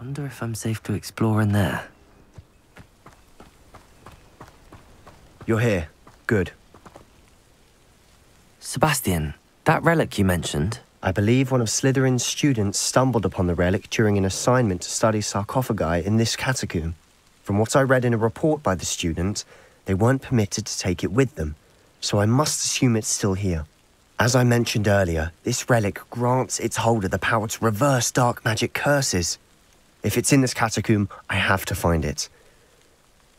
Wonder if I'm safe to explore in there. You're here. Good. Sebastian, that relic you mentioned. I believe one of Slytherin's students stumbled upon the relic during an assignment to study sarcophagi in this catacomb. From what I read in a report by the student, they weren't permitted to take it with them, so I must assume it's still here. As I mentioned earlier, this relic grants its holder the power to reverse dark magic curses. If it's in this catacomb, I have to find it.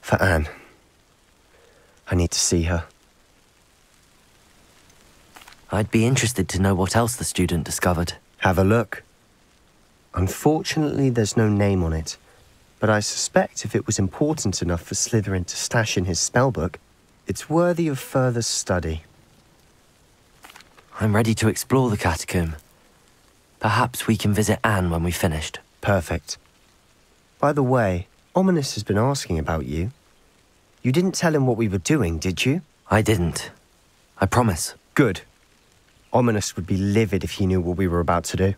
For Anne. I need to see her. I'd be interested to know what else the student discovered. Have a look. Unfortunately, there's no name on it, but I suspect if it was important enough for Slytherin to stash in his spellbook, it's worthy of further study. I'm ready to explore the catacomb. Perhaps we can visit Anne when we've finished. Perfect. By the way, Ominous has been asking about you. You didn't tell him what we were doing, did you? I didn't. I promise. Good. Ominous would be livid if he knew what we were about to do.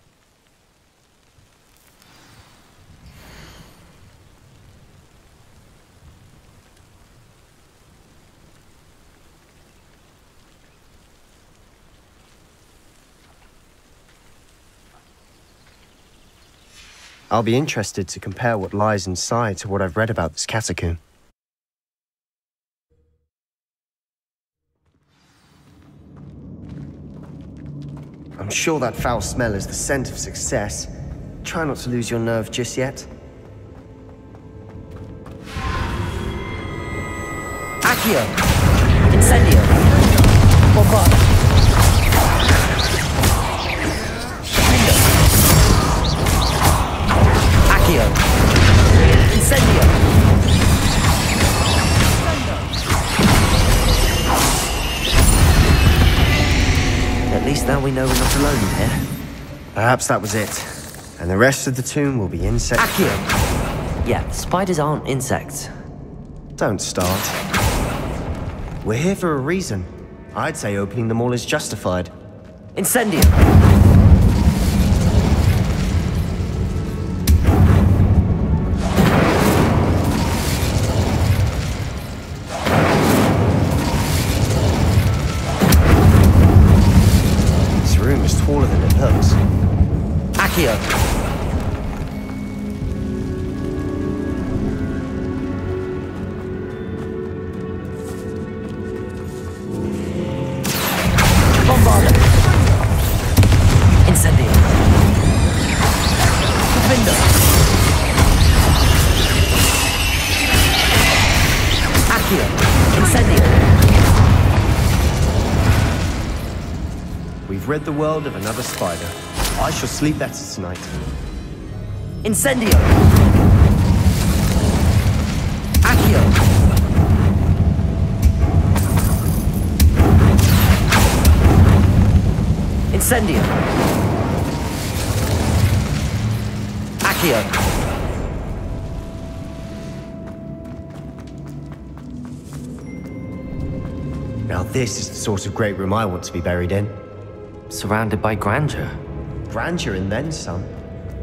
I'll be interested to compare what lies inside to what I've read about this catacomb. I'm sure that foul smell is the scent of success. Try not to lose your nerve just yet. Accio! Incendio! Bombarda! Accio! Incendio! At least now we know we're not alone in here. Perhaps that was it. And the rest of the tomb will be insect... Accio! Yeah, spiders aren't insects. Don't start. We're here for a reason. I'd say opening them all is justified. Incendio! This room is taller than it looks. Accio! Bombarda! Incendio! Defender! Accio! Incendio! We've rid the world of another spider. I shall sleep better tonight. Incendio! Accio! Incendio! Accio! Now this is the sort of great room I want to be buried in. Surrounded by grandeur. Grandeur and then some.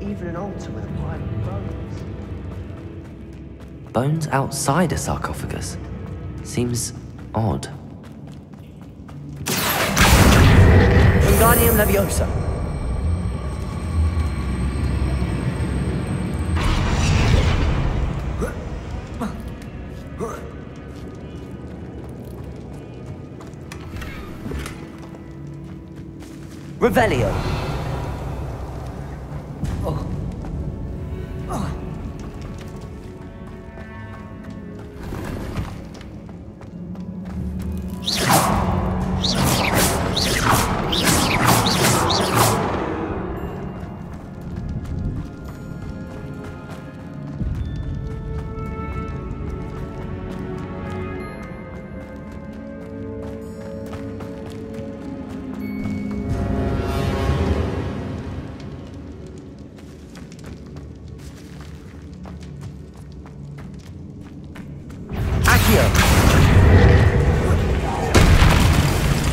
Even an altar with a pile of bones. Bones outside a sarcophagus. Seems odd. Wingardium Leviosa. Revelio.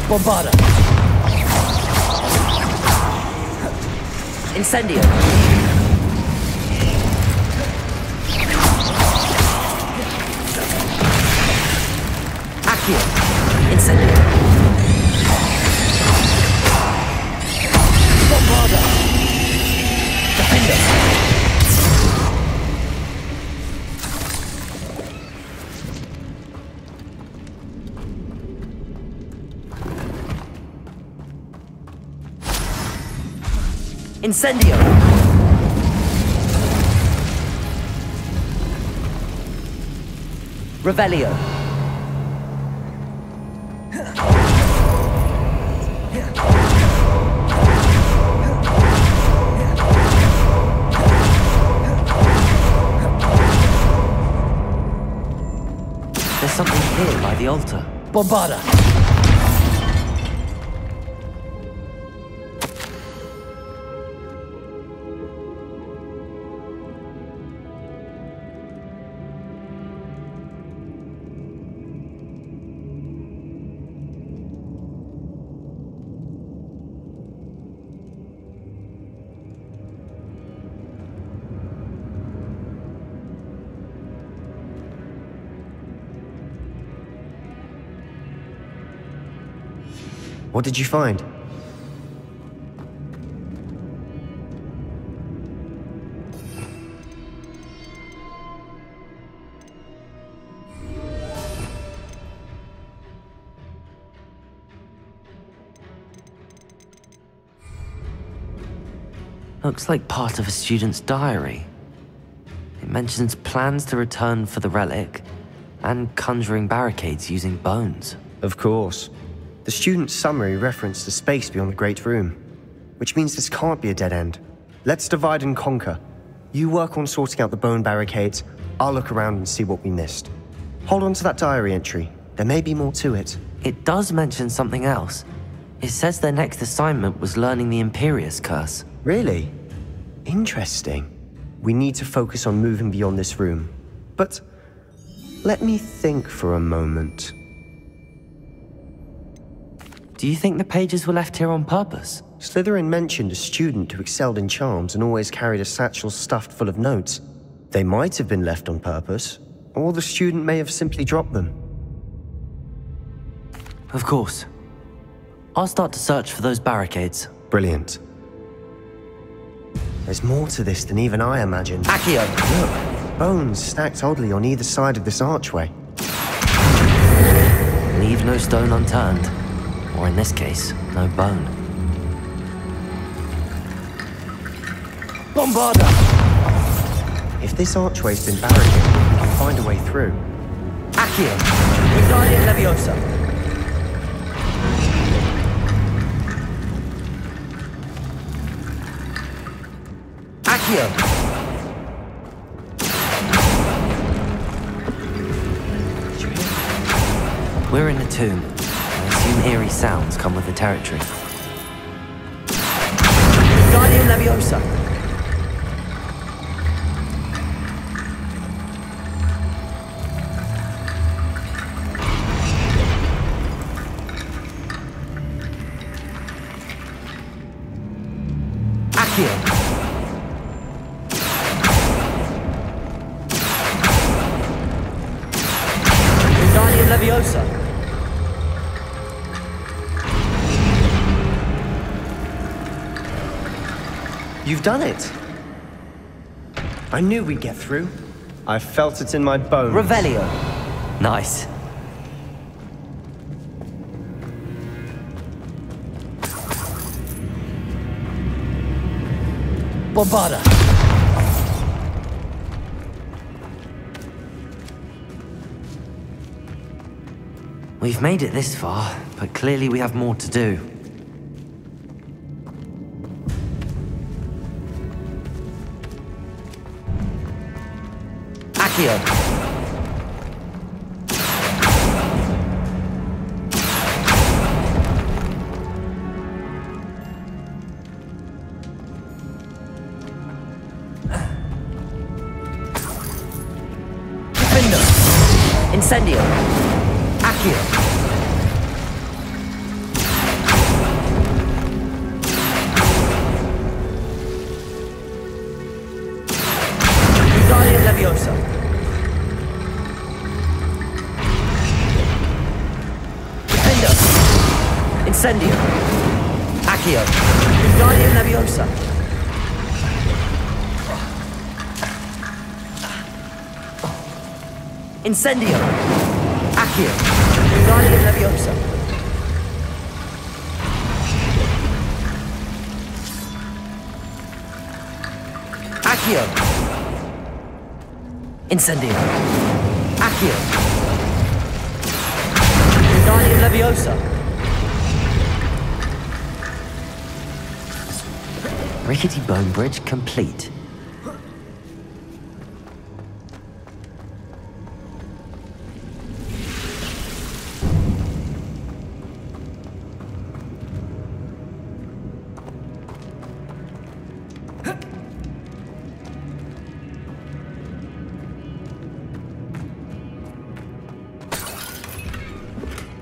Bombarda. Incendio. Incendio. Bombarda. Defender. Incendio. Revelio. There's something here by the altar. Bombarda. What did you find? Looks like part of a student's diary. It mentions plans to return for the relic and conjuring barricades using bones. Of course. The student's summary referenced the space beyond the Great Room, which means this can't be a dead end. Let's divide and conquer. You work on sorting out the bone barricades, I'll look around and see what we missed. Hold on to that diary entry. There may be more to it. It does mention something else. It says their next assignment was learning the Imperius curse. Really? Interesting. We need to focus on moving beyond this room. But let me think for a moment. Do you think the pages were left here on purpose? Slytherin mentioned a student who excelled in charms and always carried a satchel stuffed full of notes. They might have been left on purpose, or the student may have simply dropped them. Of course. I'll start to search for those barricades. Brilliant. There's more to this than even I imagined. Accio! Look, bones stacked oddly on either side of this archway. Leave no stone unturned. Or in this case, no bone. Bombarda! If this archway's been barricaded, we can find a way through. Accio! Wingardium Leviosa! Accio! We're in the tomb. I assume eerie sounds come with the territory. Wingardium Leviosa! Accio! Wingardium Leviosa! You've done it! I knew we'd get through. I felt it in my bones. Revelio! Nice. Bombarda! We've made it this far, but clearly we have more to do. Accio! Defender! Incendio! Accio! Wingardium Leviosa! Incendio. Accio. Wingardium Leviosa. Incendio. Accio. Wingardium Leviosa. Accio. Incendio. Accio. Wingardium Leviosa. Rickety bone bridge complete.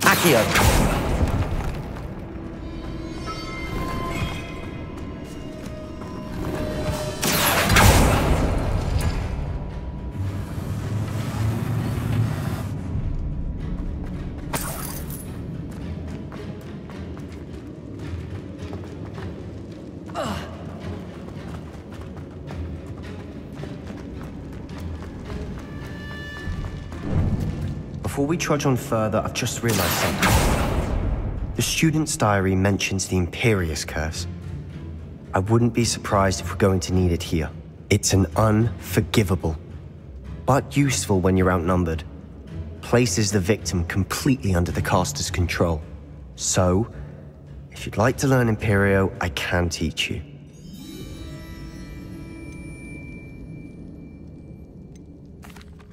Accio. Before we trudge on further, I've just realized something. The student's diary mentions the Imperious curse. I wouldn't be surprised if we're going to need it here. It's an unforgivable, but useful when you're outnumbered. Places the victim completely under the caster's control. So, if you'd like to learn Imperio, I can teach you.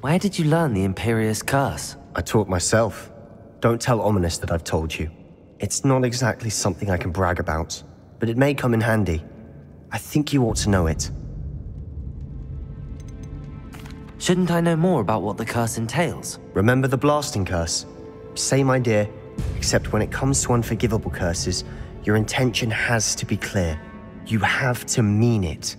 Where did you learn the Imperious curse? I taught myself. Don't tell Ominous that I've told you. It's not exactly something I can brag about, but it may come in handy. I think you ought to know it. Shouldn't I know more about what the curse entails? Remember the blasting curse? Same idea, except when it comes to unforgivable curses, your intention has to be clear. You have to mean it.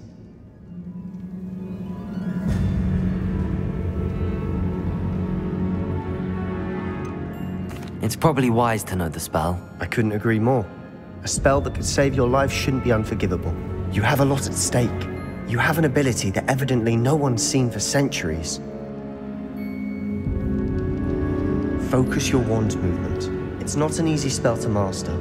It's probably wise to know the spell. I couldn't agree more. A spell that could save your life shouldn't be unforgivable. You have a lot at stake. You have an ability that evidently no one's seen for centuries. Focus your wand movement. It's not an easy spell to master.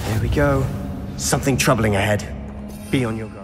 There we go. Something troubling ahead. Be on your guard.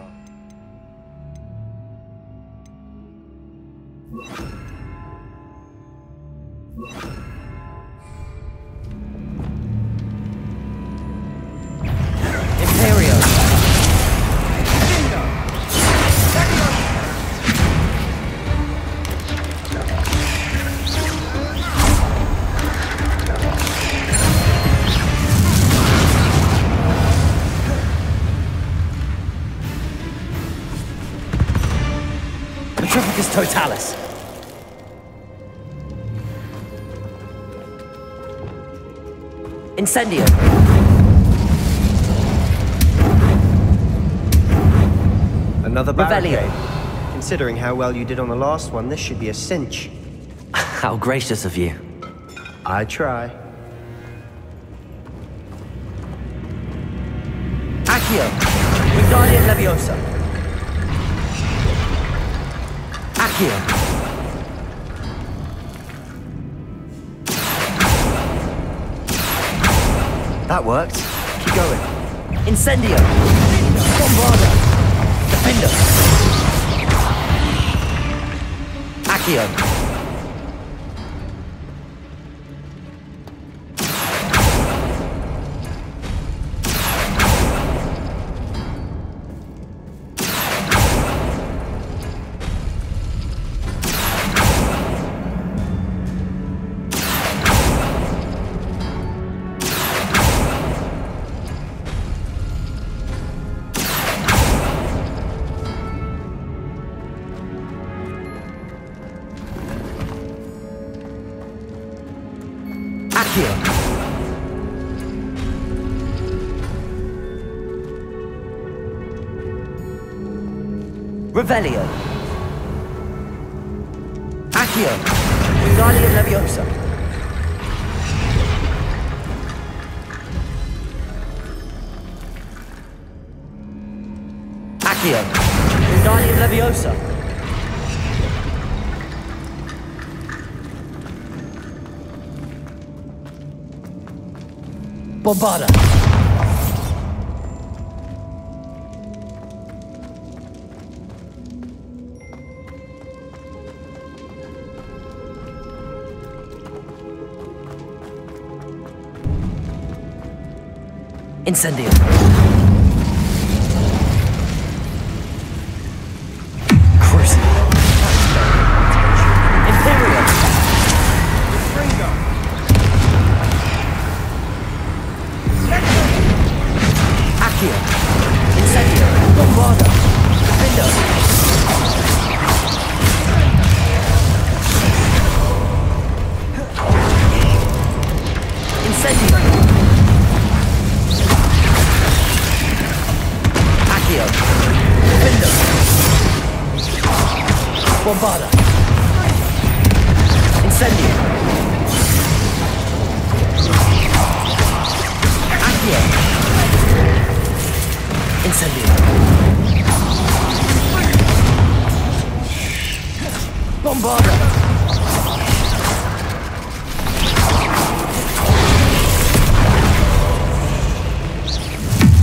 Totalis. Incendio. Another barricade. Revelio. Considering how well you did on the last one, this should be a cinch. How gracious of you. I try. Accio. Wingardium Leviosa. Accio. That worked. Keep going. Incendio. Bombarda. Defender. Accio. Revelio. Accio. Wingardium Leviosa. Accio. Wingardium Leviosa. Bombarda. Incendio. Crucible. Imperia. Fringo. Accio. Incendio. Bombarda. Defendo. Incendio. Accio. Defendo. Bombarda. Incendio. Accio. Incendio. Bombarda.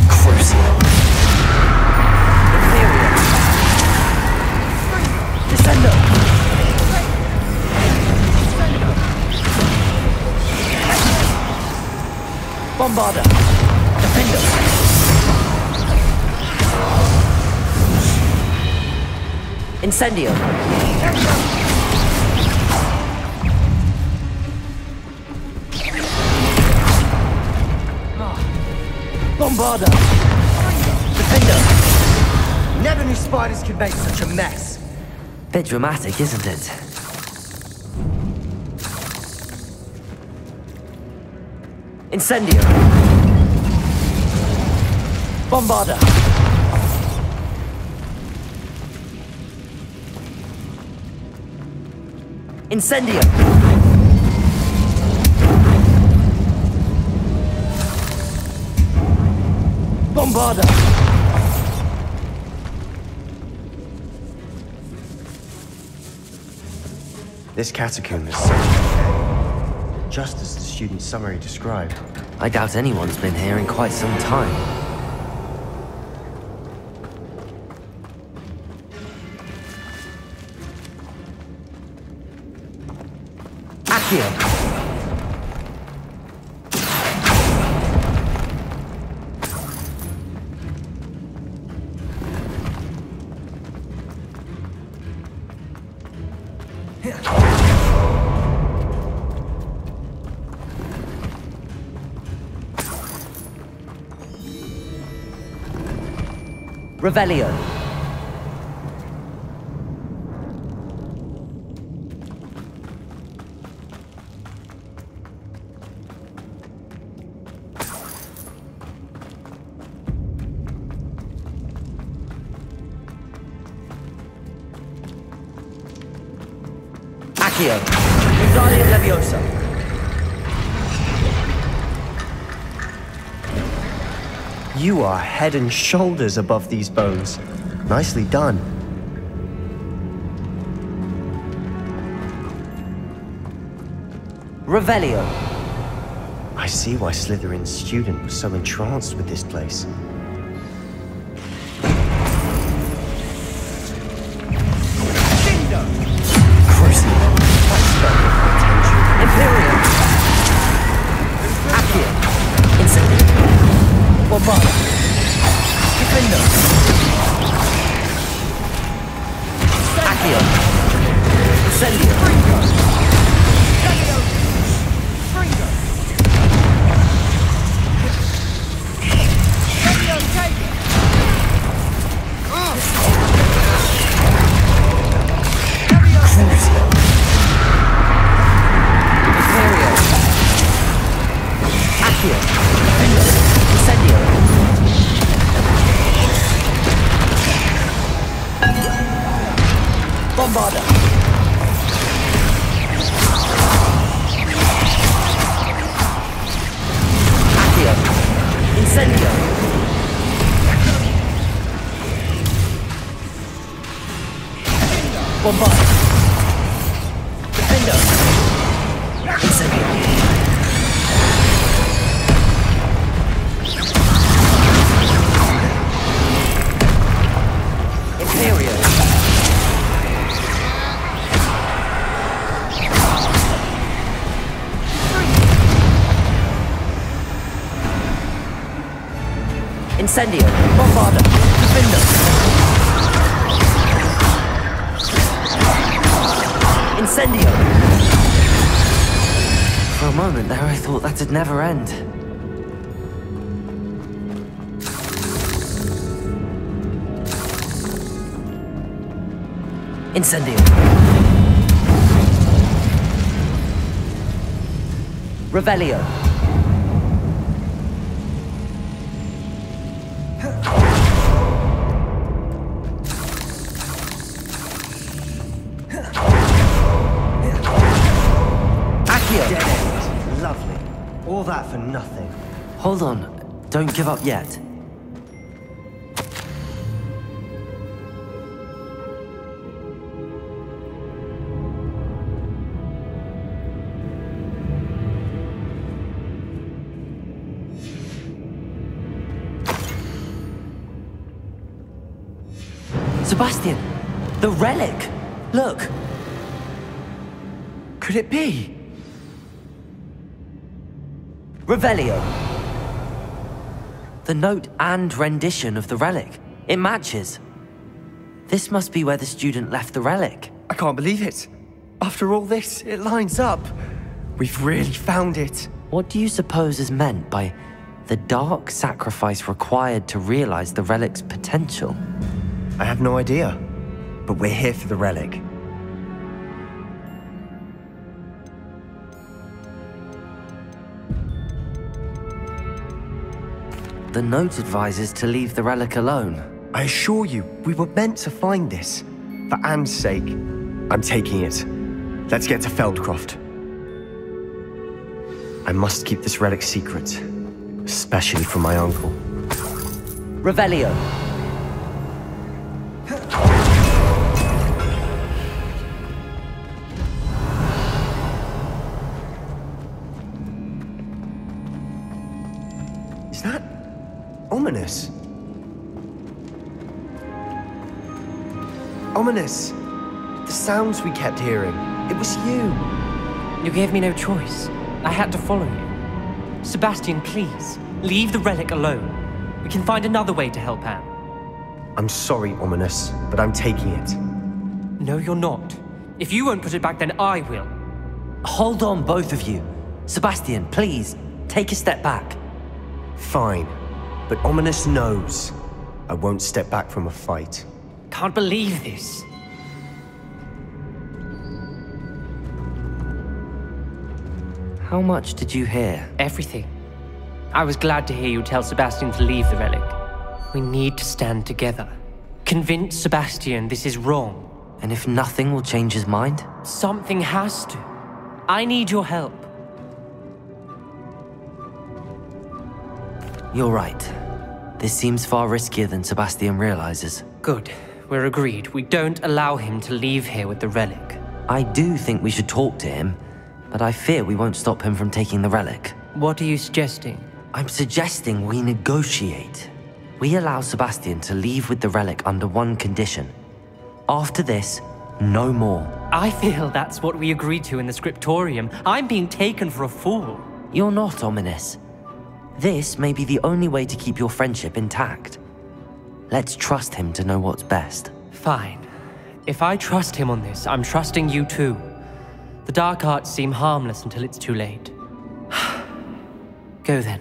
Crucible. Imperia. Descendo. Bombarda. Defendo. Incendio. Bombarda. Defendo. Never knew spiders could make such a mess. Bit dramatic, isn't it? Incendio. Bombarda. Incendio. Bombarda. This catacomb is searched, just as the student's summary described. I doubt anyone's been here in quite some time. Accio. Revelio. Accio. Wingardium Leviosa. You are head and shoulders above these bones. Nicely done. Revelio. I see why Slytherin's student was so entranced with this place. Crucible. Imperia. Accio. Incendio. Bombarda. Defendo. Accio. Incendio. Incendio. Bombarda! Accio! Incendio! Bombarda! Defendo! Incendio! Imperia! Incendio! Bombarda! Defendo! Incendio! For a moment there, I thought that'd never end. Incendio! Revelio! Dead end. Lovely. All that for nothing. Hold on. Don't give up yet. Sebastian! The relic! Look! Could it be? Revelio. The note and rendition of the relic. It matches. This must be where the student left the relic. I can't believe it. After all this, it lines up. We've really found it. What do you suppose is meant by the dark sacrifice required to realize the relic's potential? I have no idea. But we're here for the relic. The note advises to leave the relic alone. I assure you, we were meant to find this. For Anne's sake, I'm taking it. Let's get to Feldcroft. I must keep this relic secret, especially from my uncle. Revelio. Is that ominous? Ominous! The sounds we kept hearing. It was you. You gave me no choice. I had to follow you. Sebastian, please, leave the relic alone. We can find another way to help Anne. I'm sorry, Ominous, but I'm taking it. No, you're not. If you won't put it back, then I will. Hold on, both of you. Sebastian, please, take a step back. Fine, but Ominous knows I won't step back from a fight. Can't believe this. How much did you hear? Everything. I was glad to hear you tell Sebastian to leave the relic. We need to stand together. Convince Sebastian this is wrong. And if nothing will change his mind? Something has to. I need your help. You're right. This seems far riskier than Sebastian realizes. Good. We're agreed. We don't allow him to leave here with the relic. I do think we should talk to him, but I fear we won't stop him from taking the relic. What are you suggesting? I'm suggesting we negotiate. We allow Sebastian to leave with the relic under one condition. After this, no more. I feel that's what we agreed to in the scriptorium. I'm being taken for a fool. You're not, Ominous. This may be the only way to keep your friendship intact. Let's trust him to know what's best. Fine. If I trust him on this, I'm trusting you too. The dark arts seem harmless until it's too late. Go then.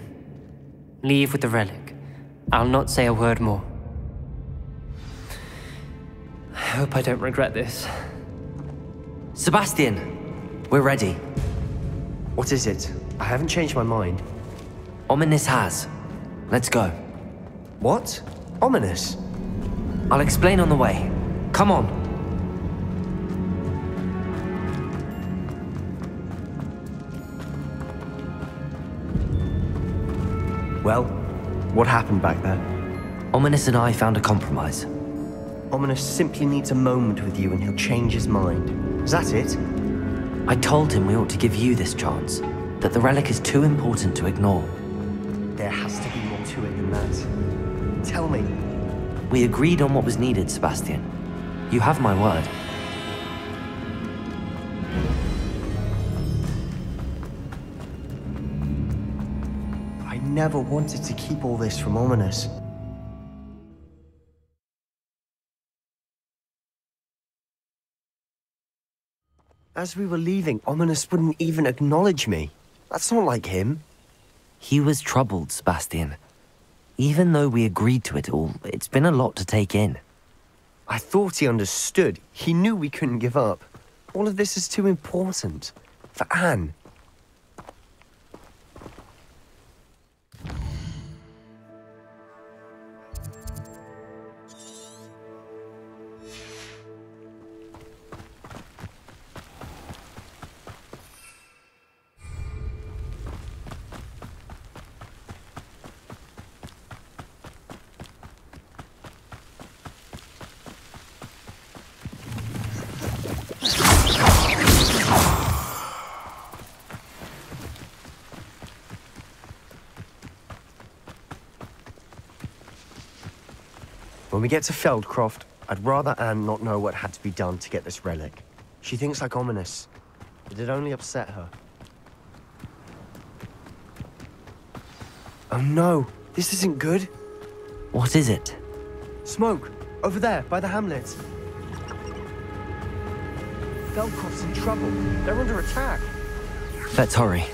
Leave with the relic. I'll not say a word more. I hope I don't regret this. Sebastian, we're ready. What is it? I haven't changed my mind. Ominous has. Let's go. What? Ominous? I'll explain on the way. Come on. Well, what happened back there? Ominous and I found a compromise. Ominous simply needs a moment with you and he'll change his mind. Is that it? I told him we ought to give you this chance, that the relic is too important to ignore. There has to be more to it than that. Tell me. We agreed on what was needed, Sebastian. You have my word. I never wanted to keep all this from Ominous. As we were leaving, Ominous wouldn't even acknowledge me. That's not like him. He was troubled, Sebastian. Even though we agreed to it all, it's been a lot to take in. I thought he understood. He knew we couldn't give up. All of this is too important. For Anne. When we get to Feldcroft, I'd rather Anne not know what had to be done to get this relic. She thinks like Ominous, but it only upset her. Oh no, this isn't good. What is it? Smoke, over there, by the hamlet. Feldcroft's in trouble. They're under attack. Let's hurry.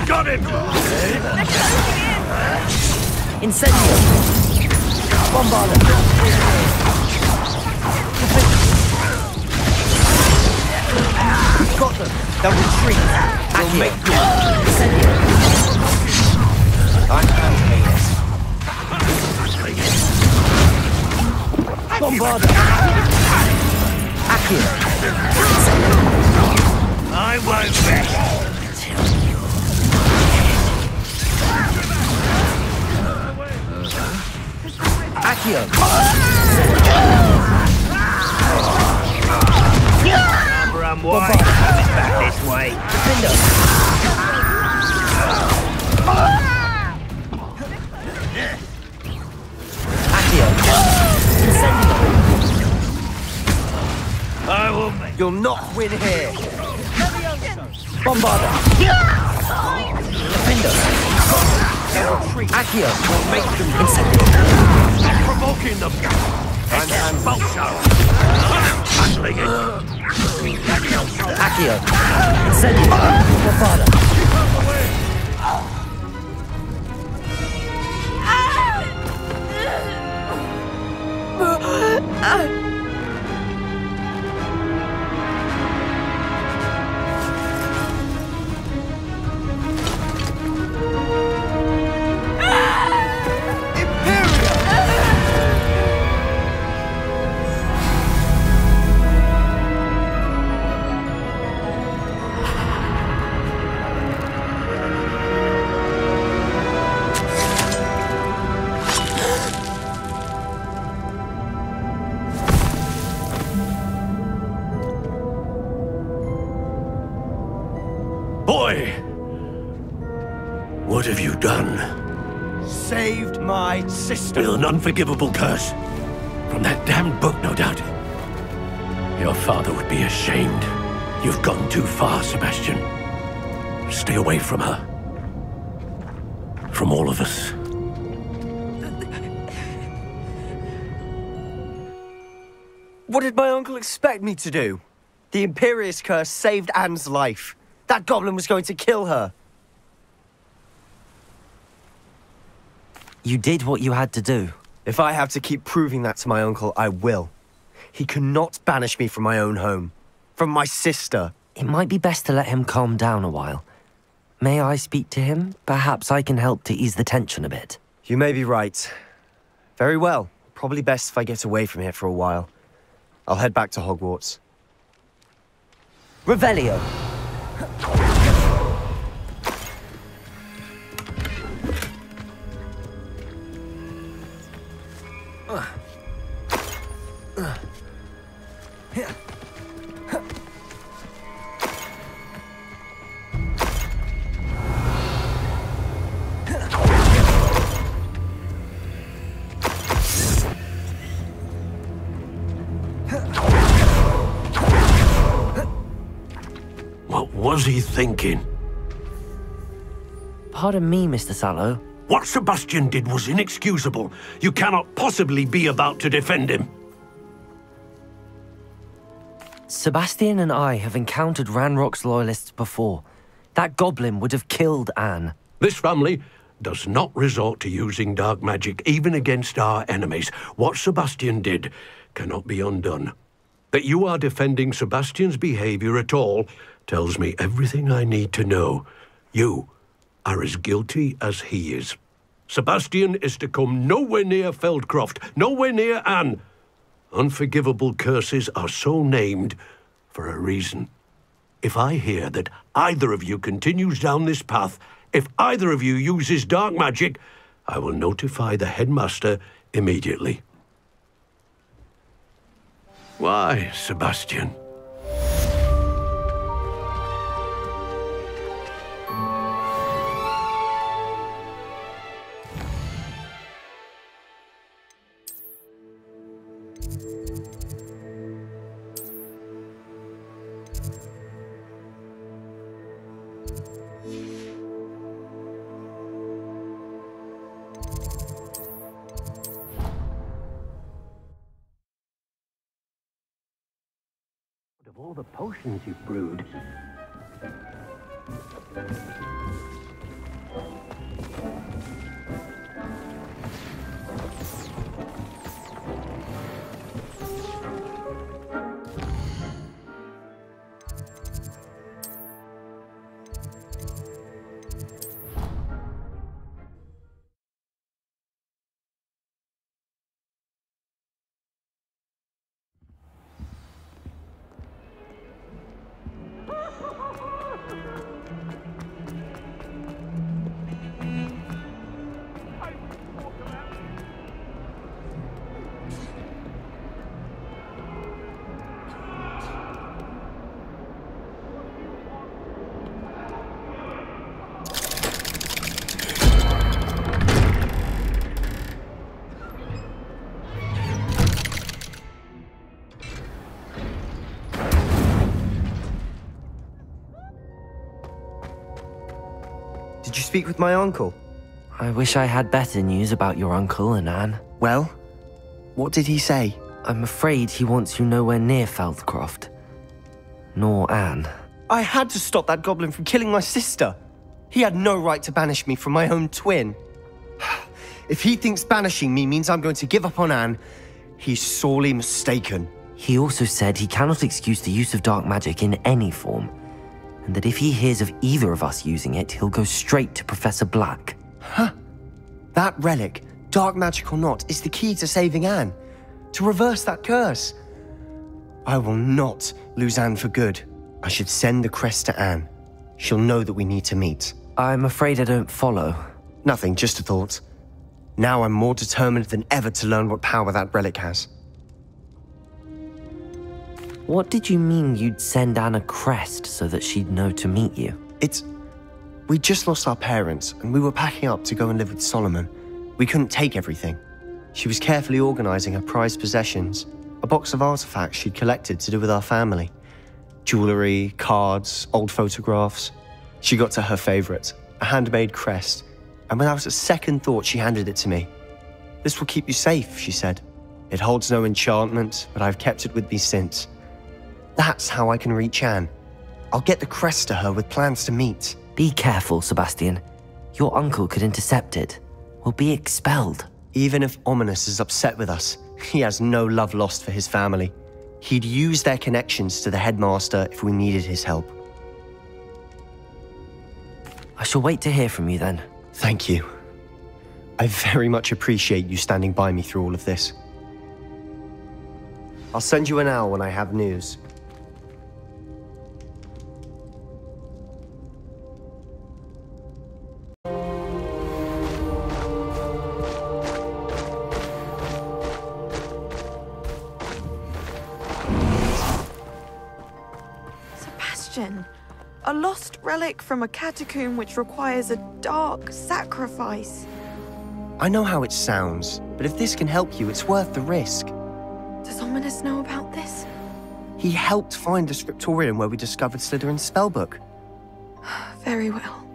Got him! Incendio! Bombarda! We've got them. They'll retreat. We'll make good. Incendio! I can't pay it. Bombarda! Accio! I won't rest. Accio! Remember, I'm white. It's back this way. Defender! Accio! Incendio! I will make. You'll not win here. Bombarda! Defender! Accio! We'll make them Incendio! Stop provoking them. And Expulso. Handling it. Accio! Incendio! Bombarda! Boy! What have you done? saved my sister. With an unforgivable curse. From that damned book, no doubt. Your father would be ashamed. You've gone too far, Sebastian. Stay away from her. From all of us. What did my uncle expect me to do? The Imperious curse saved Anne's life. That goblin was going to kill her. You did what you had to do. If I have to keep proving that to my uncle, I will. He cannot banish me from my own home. From my sister. It might be best to let him calm down a while. May I speak to him? Perhaps I can help to ease the tension a bit. You may be right. Very well. Probably best if I get away from here for a while. I'll head back to Hogwarts. Revelio! What was he thinking? Pardon me, Mr. Sallow. What Sebastian did was inexcusable. You cannot possibly be about to defend him. Sebastian and I have encountered Ranrock's loyalists before. That goblin would have killed Anne. This family does not resort to using dark magic, even against our enemies. What Sebastian did cannot be undone. That you are defending Sebastian's behavior at all tells me everything I need to know. You are as guilty as he is. Sebastian is to come nowhere near Feldcroft, nowhere near Anne. Unforgivable curses are so named for a reason. If I hear that either of you continues down this path, if either of you uses dark magic, I will notify the headmaster immediately. Why, Sebastian? Of all the potions you've brewed. Did you speak with my uncle? I wish I had better news about your uncle and Anne. Well, what did he say? I'm afraid he wants you nowhere near Feldcroft. Nor Anne. I had to stop that goblin from killing my sister. He had no right to banish me from my own twin. If he thinks banishing me means I'm going to give up on Anne, he's sorely mistaken. He also said he cannot excuse the use of dark magic in any form, and that if he hears of either of us using it, he'll go straight to Professor Black. Huh. That relic, dark magic or not, is the key to saving Anne. To reverse that curse. I will not lose Anne for good. I should send the crest to Anne. She'll know that we need to meet. I'm afraid I don't follow. Nothing, just a thought. Now I'm more determined than ever to learn what power that relic has. What did you mean you'd send Anne a crest so that she'd know to meet you? We just lost our parents, and we were packing up to go and live with Solomon. We couldn't take everything. She was carefully organizing her prized possessions, a box of artifacts she'd collected to do with our family. Jewelry, cards, old photographs. She got to her favorite, a handmade crest, and without a second thought, she handed it to me. "This will keep you safe," she said. "It holds no enchantment, but I've kept it with me since. That's how I can reach Anne. I'll get the crest to her with plans to meet." Be careful, Sebastian. Your uncle could intercept it. will be expelled. Even if Ominous is upset with us, he has no love lost for his family. He'd use their connections to the headmaster if we needed his help. I shall wait to hear from you then. Thank you. I very much appreciate you standing by me through all of this. I'll send you an owl when I have news. Sebastian, a lost relic from a catacomb which requires a dark sacrifice. I know how it sounds, but if this can help you, it's worth the risk. Does Ominous know about this? He helped find the scriptorium where we discovered Slytherin's spellbook. Very well.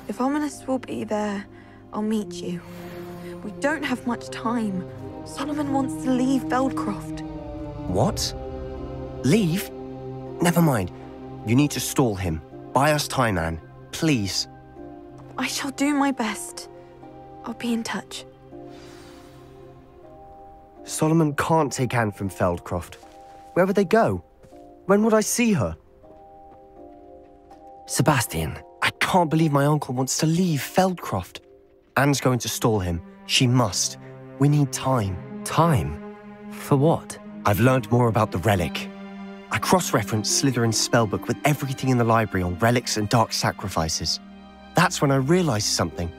If Ominous will be there, I'll meet you. We don't have much time. Solomon wants to leave Feldcroft. What? Leave? Never mind. You need to stall him. Buy us time, Anne. Please. I shall do my best. I'll be in touch. Solomon can't take Anne from Feldcroft. Where would they go? When would I see her? Sebastian. I can't believe my uncle wants to leave Feldcroft. Anne's going to stall him. She must. We need time. Time? For what? I've learned more about the relic. I cross-referenced Slytherin's spellbook with everything in the library on relics and dark sacrifices. That's when I realized something.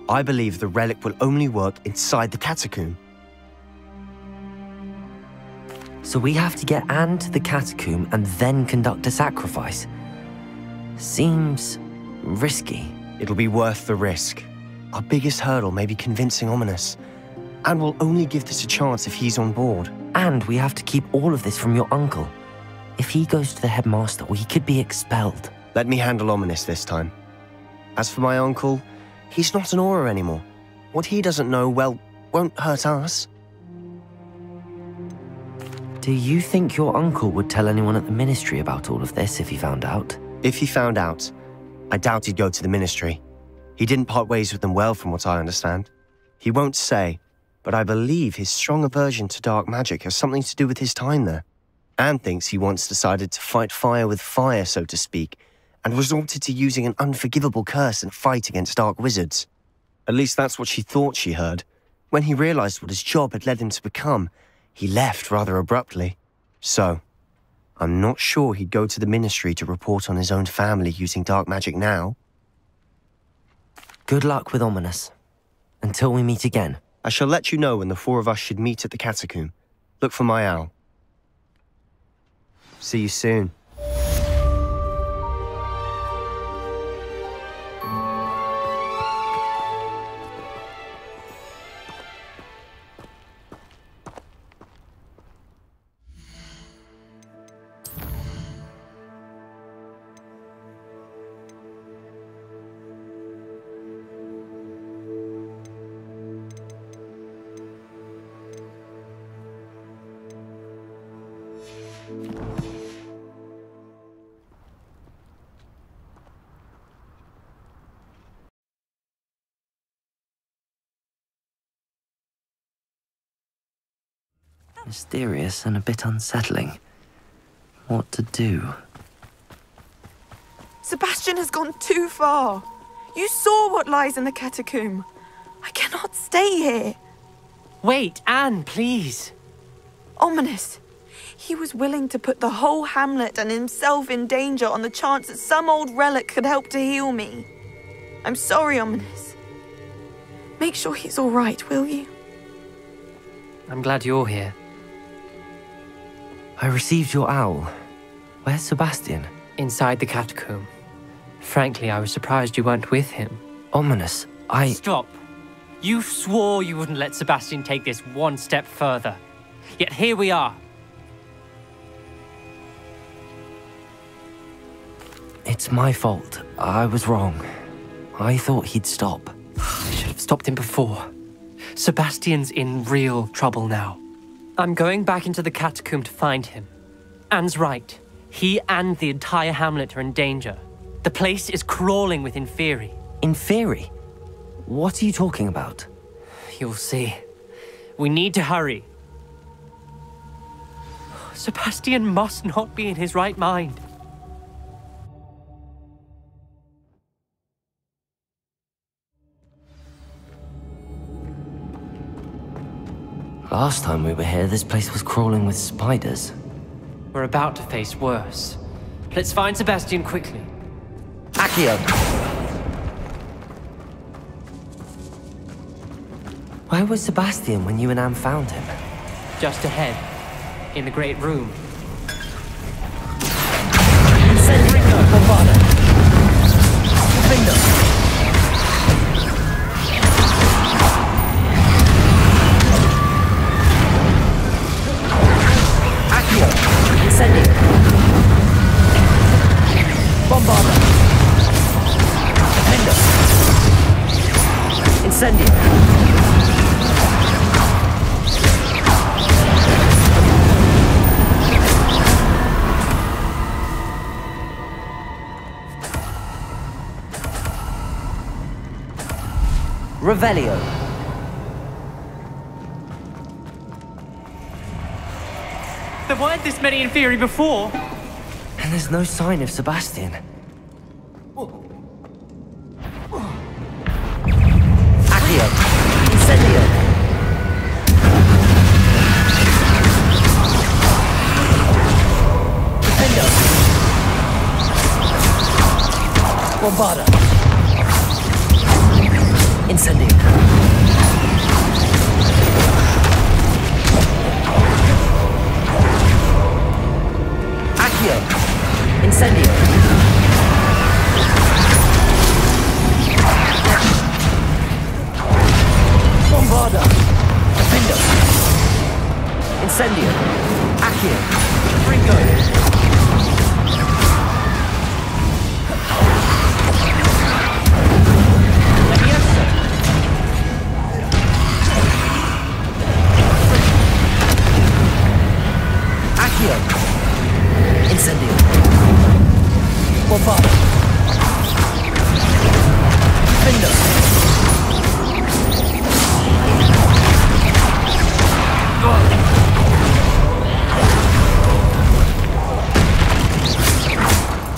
I believe the relic will only work inside the catacomb. So we have to get Anne to the catacomb and then conduct a sacrifice. Seems risky. It'll be worth the risk. Our biggest hurdle may be convincing Ominous. And we'll only give this a chance if he's on board. And we have to keep all of this from your uncle. If he goes to the headmaster, we could be expelled. Let me handle Ominous this time. As for my uncle, he's not an Auror anymore. What he doesn't know, well, won't hurt us. Do you think your uncle would tell anyone at the ministry about all of this if he found out? If he found out, I doubt he'd go to the ministry. He didn't part ways with them well, from what I understand. He won't say, but I believe his strong aversion to dark magic has something to do with his time there. Anne thinks he once decided to fight fire with fire, so to speak, and resorted to using an unforgivable curse in a fight against dark wizards. At least that's what she thought she heard. When he realized what his job had led him to become, he left rather abruptly. So, I'm not sure he'd go to the ministry to report on his own family using dark magic now. Good luck with Ominous. Until we meet again. I shall let you know when the four of us should meet at the catacomb. Look for my owl. See you soon. Mysterious and a bit unsettling. What to do? Sebastian has gone too far. You saw what lies in the catacomb. I cannot stay here. Wait, Anne, please. Ominous. He was willing to put the whole hamlet and himself in danger on the chance that some old relic could help to heal me. I'm sorry, Ominous. Make sure he's all right, will you? I'm glad you're here. I received your owl. Where's Sebastian? Inside the catacomb. Frankly, I was surprised you weren't with him. Ominous, Stop. You swore you wouldn't let Sebastian take this one step further. Yet here we are. It's my fault. I was wrong. I thought he'd stop. I should have stopped him before. Sebastian's in real trouble now. I'm going back into the catacomb to find him. Anne's right. He and the entire hamlet are in danger. The place is crawling with imperia. Imperia? What are you talking about? You'll see. We need to hurry. Sebastian must not be in his right mind. Last time we were here, this place was crawling with spiders. We're about to face worse. Let's find Sebastian quickly. Accio! Where was Sebastian when you and Anne found him? Just ahead, in the great room. Revelio. There weren't this many Inferi before. And there's no sign of Sebastian. Accio. Incendio. Defendo. Bombarda. Incendio. Accio. Incendio. Bombarda. Defendo. Incendio. Accio. Ringo. Incendio. Bombarda. Defendo.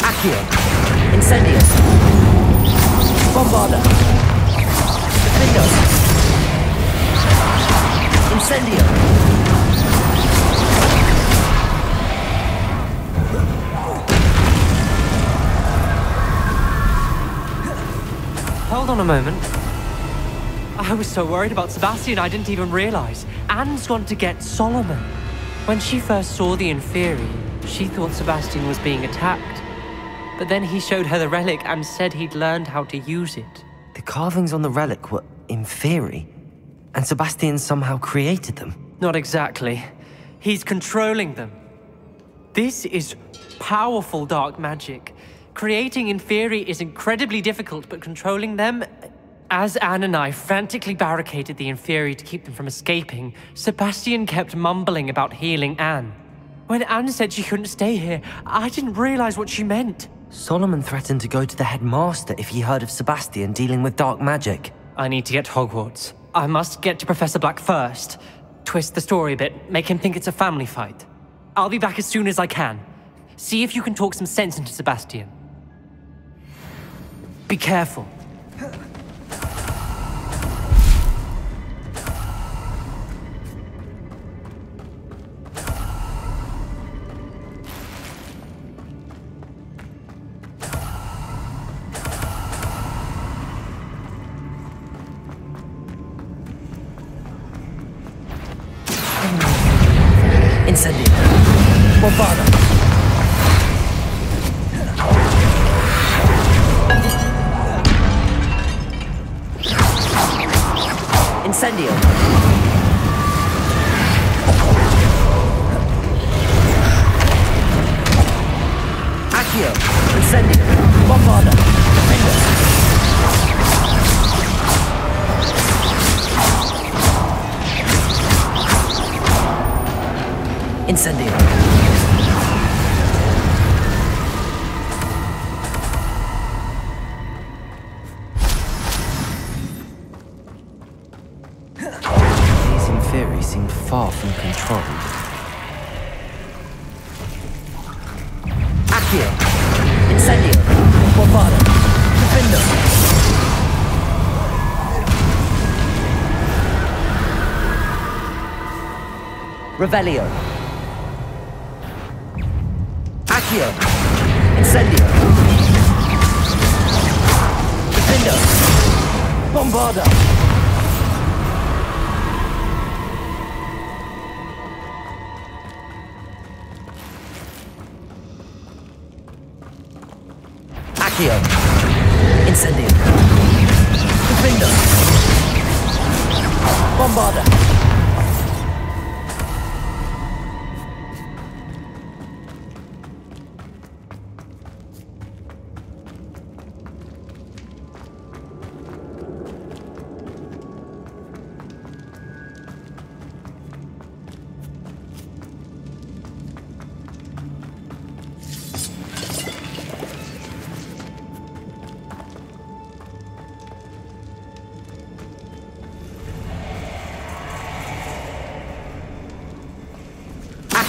Accio. Incendio. Bombarda. Defendo. Incendio. Hold on a moment. I was so worried about Sebastian I didn't even realize. Anne's gone to get Solomon. When she first saw the Inferi, she thought Sebastian was being attacked. But then he showed her the relic and said he'd learned how to use it. The carvings on the relic were Inferi, and Sebastian somehow created them. Not exactly. He's controlling them. This is powerful dark magic. Creating Inferi is incredibly difficult, but controlling them... As Anne and I frantically barricaded the Inferi to keep them from escaping, Sebastian kept mumbling about healing Anne. When Anne said she couldn't stay here, I didn't realize what she meant. Solomon threatened to go to the headmaster if he heard of Sebastian dealing with dark magic. I need to get to Hogwarts. I must get to Professor Black first. Twist the story a bit, make him think it's a family fight. I'll be back as soon as I can. See if you can talk some sense into Sebastian. Be careful. Incendio. Bombarda. Incendio. Accio. Incendio. Bombarda. Defendo. Incendio. Accio. Incendio. Bombada. Defendo. Revelio. Accio. Incendio. Defendo. Bombada. Accio. Incendio. Defendo. Bombada.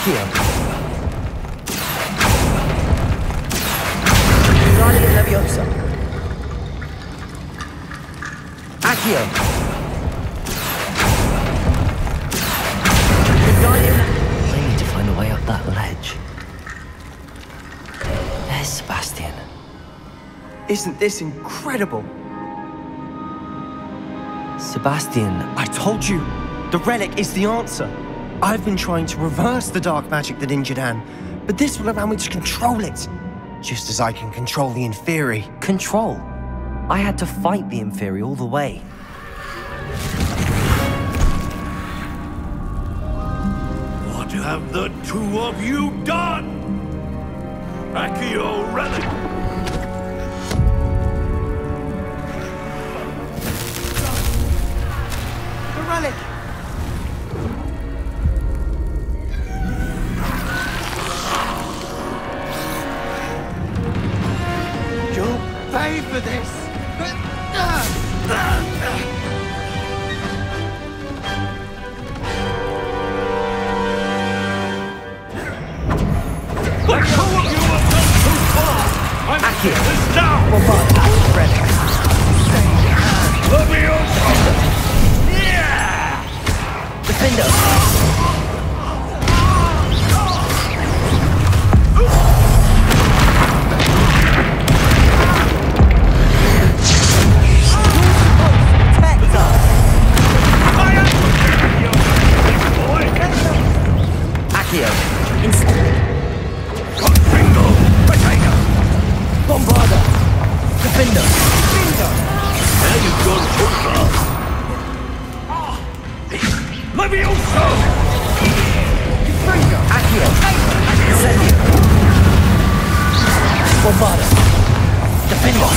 Accio. Guardia Leviosa. Accio. I need to find a way up that ledge. There's Sebastian. Isn't this incredible? Sebastian, I told you, the relic is the answer. I've been trying to reverse the dark magic that injured Anne, but this will allow me to control it. Just as I can control the Inferi. control. I had to fight the Inferi all the way. What have the two of you done? Accio relic! The relic! You'll pay for this! The two of you have gone too far! I'm Accio. this down! Bombada. Relic. Leviosa! Yeah! Defendo. Accio. Instantly. Confringo! Potato! Bombada. Defendo. Now you've gone too far. Leviosa! Accio. Incendio. Bombada. Defendo.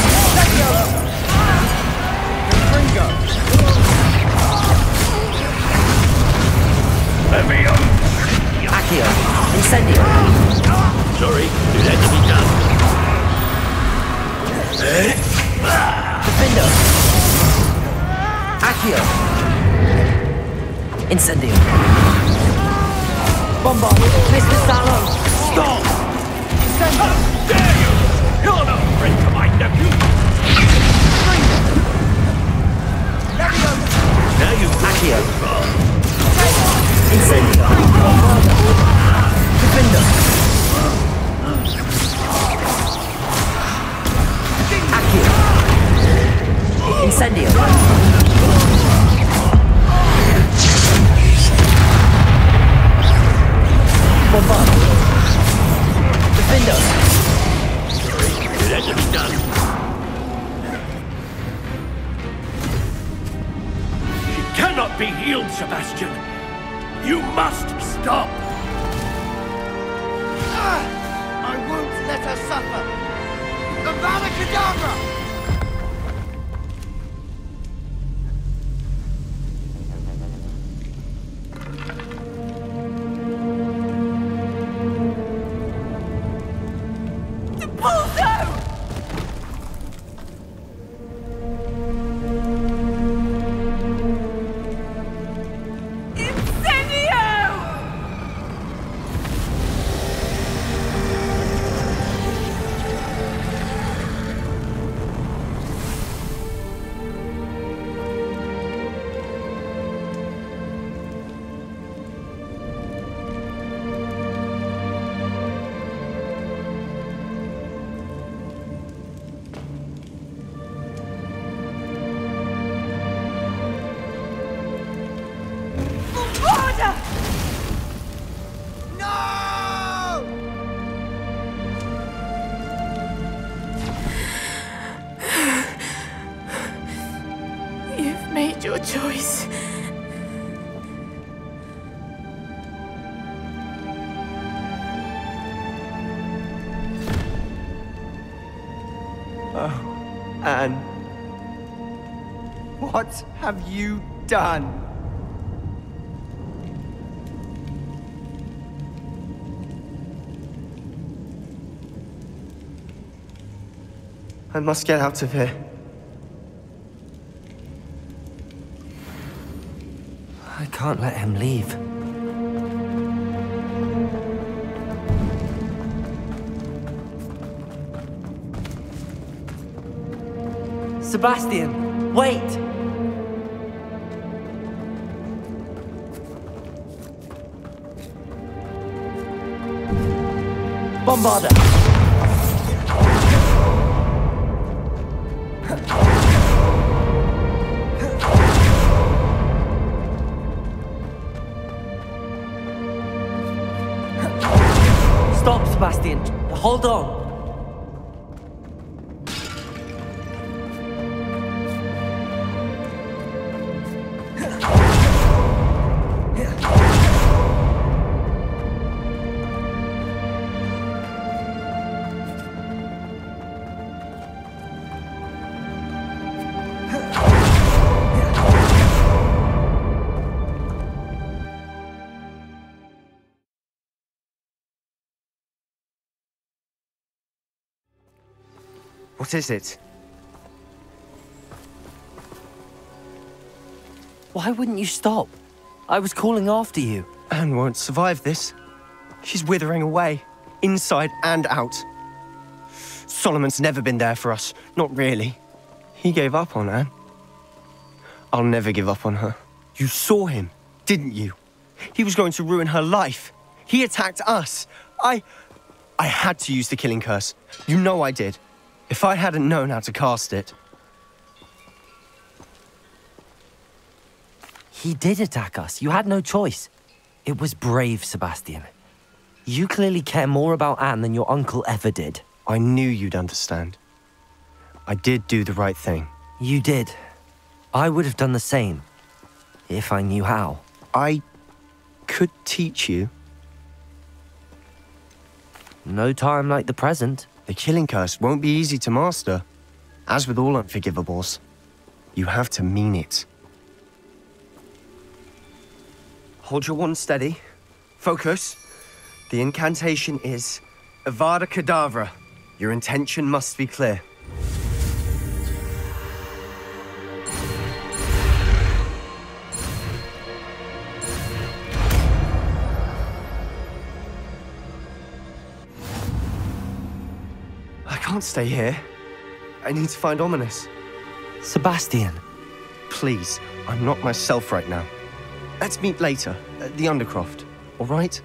Leviosa! Accio. Incendio. Sorry, it had to be done. Defendo. Accio. Incendio. Bombada. Mr. Sallow. Stop! How dare you! You're no friend to my nephew! Now you've gone Accio. too far. Incendio. Bombada. Defendo. Accio. Incendio. Bombada. Defendo. It had to be done. She cannot be healed, Sebastian. You must stop. I won't let her suffer! Avara Kedavra! made your choice. Oh, Anne. What have you done? I must get out of here. I can't let him leave. Sebastian, wait! Bombarder! Stop, Sebastian. Hold on. What is it? Why wouldn't you stop? I was calling after you. Anne won't survive this. She's withering away, inside and out. Solomon's never been there for us, not really. He gave up on Anne. I'll never give up on her. You saw him, didn't you? He was going to ruin her life. He attacked us. I had to use the killing curse. You know I did. If I hadn't known how to cast it... He did attack us. You had no choice. It was brave, Sebastian. You clearly care more about Anne than your uncle ever did. I knew you'd understand. I did do the right thing. You did. I would have done the same, if I knew how. I could teach you. No time like the present. The killing curse won't be easy to master. As with all unforgivables, you have to mean it. Hold your wand steady. Focus. The incantation is Avara Kedavra. Your intention must be clear. I can't stay here. I need to find Ominous. Sebastian. Please, I'm not myself right now. Let's meet later, at the Undercroft, all right?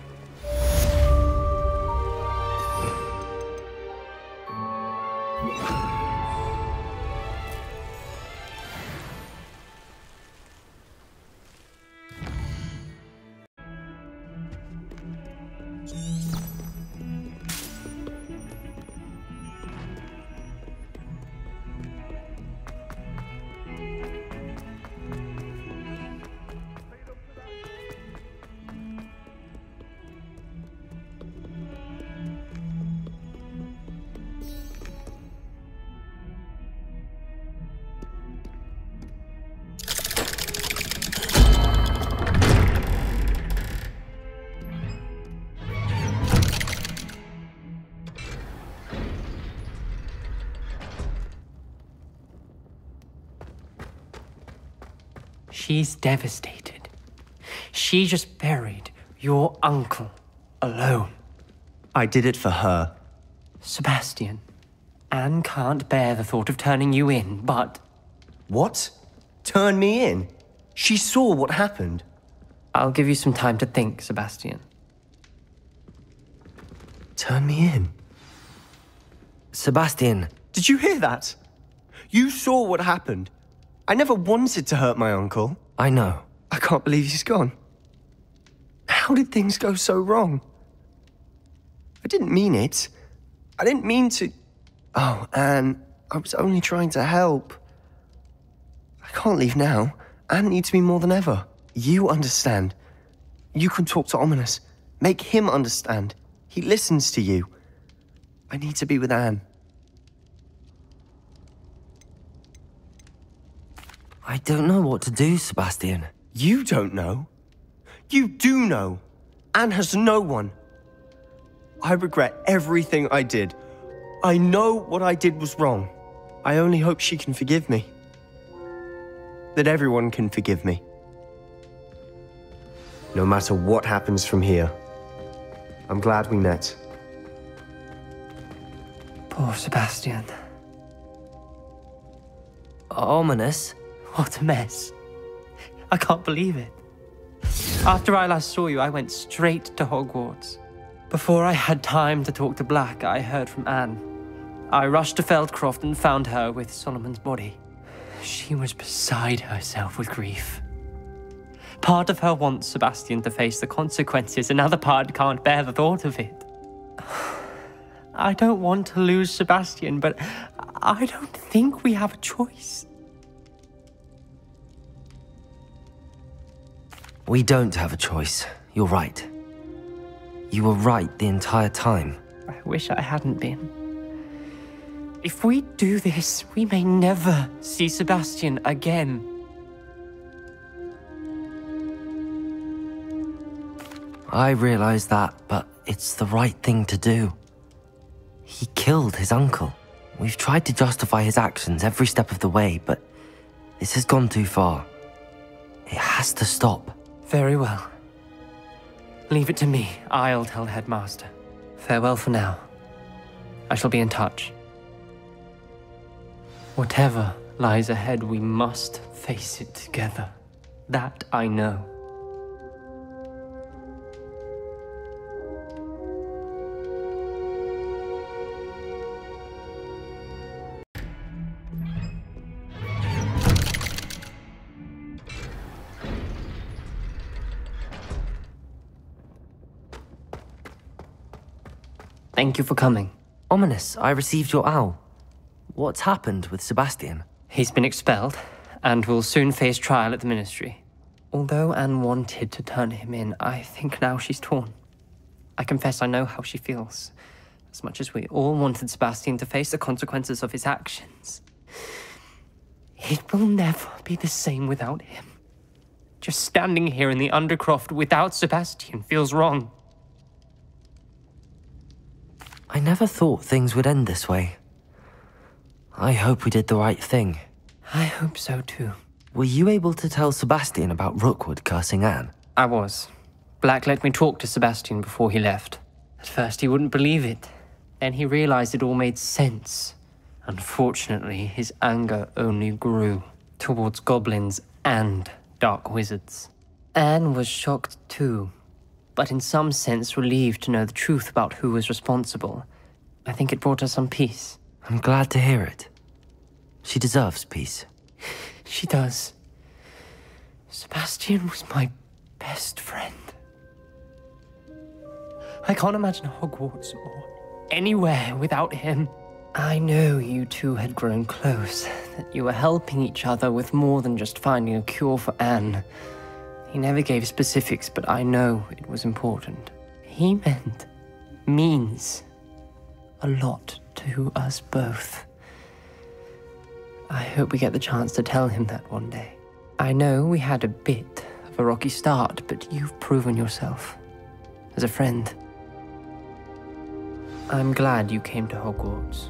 She's devastated. She just buried your uncle alone. I did it for her. Sebastian, Anne can't bear the thought of turning you in, but... What? Turn me in? She saw what happened. I'll give you some time to think, Sebastian. Turn me in? Sebastian. Did you hear that? You saw what happened. I never wanted to hurt my uncle. I know. I can't believe he's gone. How did things go so wrong? I didn't mean it. I didn't mean to... Oh, Anne, I was only trying to help. I can't leave now. Anne needs me more than ever. You understand. You can talk to Ominous. Make him understand. He listens to you. I need to be with Anne. I don't know what to do, Sebastian. You don't know. You do know. Anne has no one. I regret everything I did. I know what I did was wrong. I only hope she can forgive me. That everyone can forgive me. No matter what happens from here, I'm glad we met. Poor Sebastian. Ominous? What a mess. I can't believe it. After I last saw you, I went straight to Hogwarts. Before I had time to talk to Black, I heard from Anne. I rushed to Feldcroft and found her with Solomon's body. She was beside herself with grief. Part of her wants Sebastian to face the consequences, another part can't bear the thought of it. I don't want to lose Sebastian, but I don't think we have a choice. We don't have a choice. You're right. You were right the entire time. I wish I hadn't been. If we do this, we may never see Sebastian again. I realize that, but it's the right thing to do. He killed his uncle. We've tried to justify his actions every step of the way, but this has gone too far. It has to stop. Very well. Leave it to me. I'll tell the headmaster. Farewell for now. I shall be in touch. Whatever lies ahead, we must face it together. That I know. Thank you for coming. Ominous, I received your owl. What's happened with Sebastian? He's been expelled, and will soon face trial at the Ministry. Although Anne wanted to turn him in, I think now she's torn. I confess I know how she feels. As much as we all wanted Sebastian to face the consequences of his actions. It will never be the same without him. Just standing here in the Undercroft without Sebastian feels wrong. I never thought things would end this way. I hope we did the right thing. I hope so too. Were you able to tell Sebastian about Rookwood cursing Anne? I was. Black let me talk to Sebastian before he left. At first he wouldn't believe it. Then he realized it all made sense. Unfortunately, his anger only grew towards goblins and dark wizards. Anne was shocked too, but in some sense relieved to know the truth about who was responsible. I think it brought her some peace. I'm glad to hear it. She deserves peace. She does. Sebastian was my best friend. I can't imagine Hogwarts or anywhere without him. I know you two had grown close, that you were helping each other with more than just finding a cure for Anne. He never gave specifics, but I know it was important. He means a lot to us both. I hope we get the chance to tell him that one day. I know we had a bit of a rocky start, but you've proven yourself as a friend. I'm glad you came to Hogwarts.